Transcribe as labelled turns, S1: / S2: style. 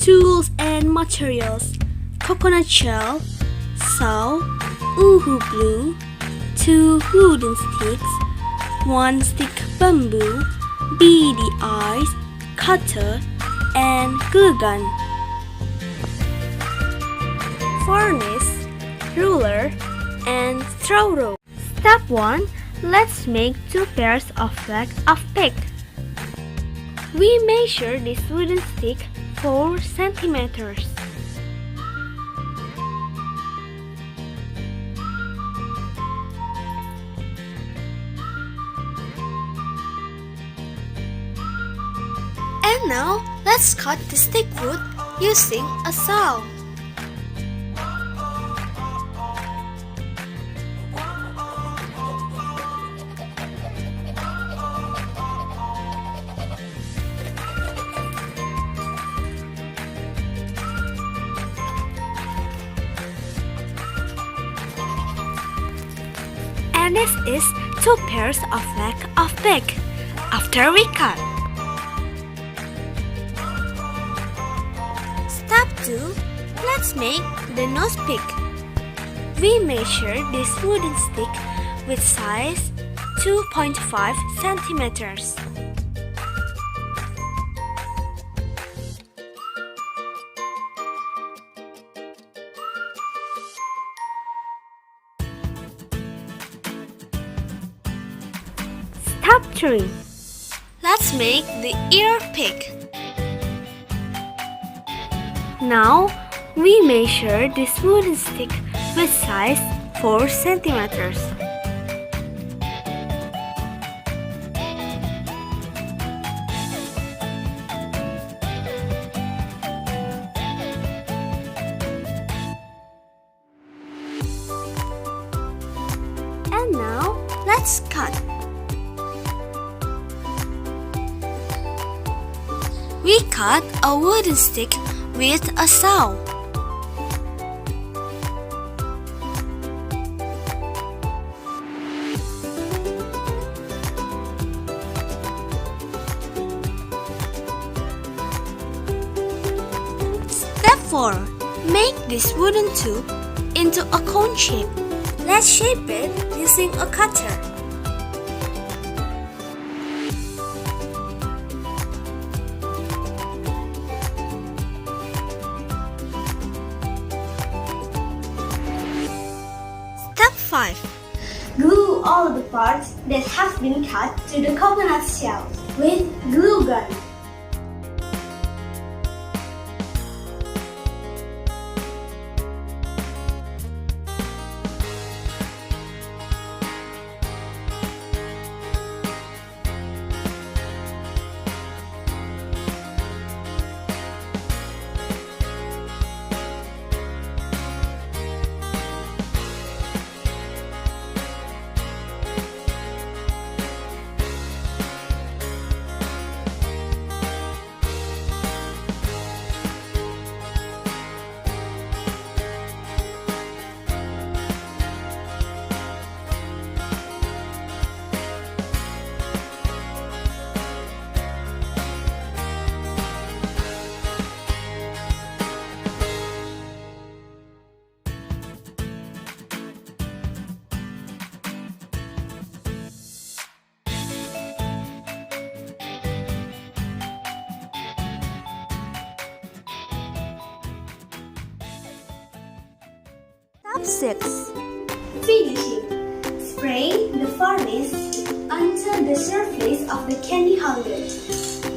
S1: Tools and materials: coconut shell, saw, uhu glue, 2 wooden sticks, 1 stick bamboo, beady eyes, cutter, and glue gun. Furnace, ruler, and straw rope. Step 1. Let's make 2 pairs of legs of pig. We measure this wooden stick 4 centimeters. And now, let's cut the stick wood using a saw. And this is 2 pairs of legs of pig after we cut. Step 2. Let's make the nose pig. We measure this wooden stick with size 2.5 centimeters. Step 3. Let's make the ear pig. Now, we measure this wooden stick with size 4 centimeters. And now, let's cut. We cut a wooden stick with a saw. Step 4. Make this wooden tube into a cone shape. Let's shape it using a cutter. Step 5. Glue all the parts that have been cut to the coconut shell with glue gun. Step 6. Finishing. Spray the furnace onto the surface of the candy holder.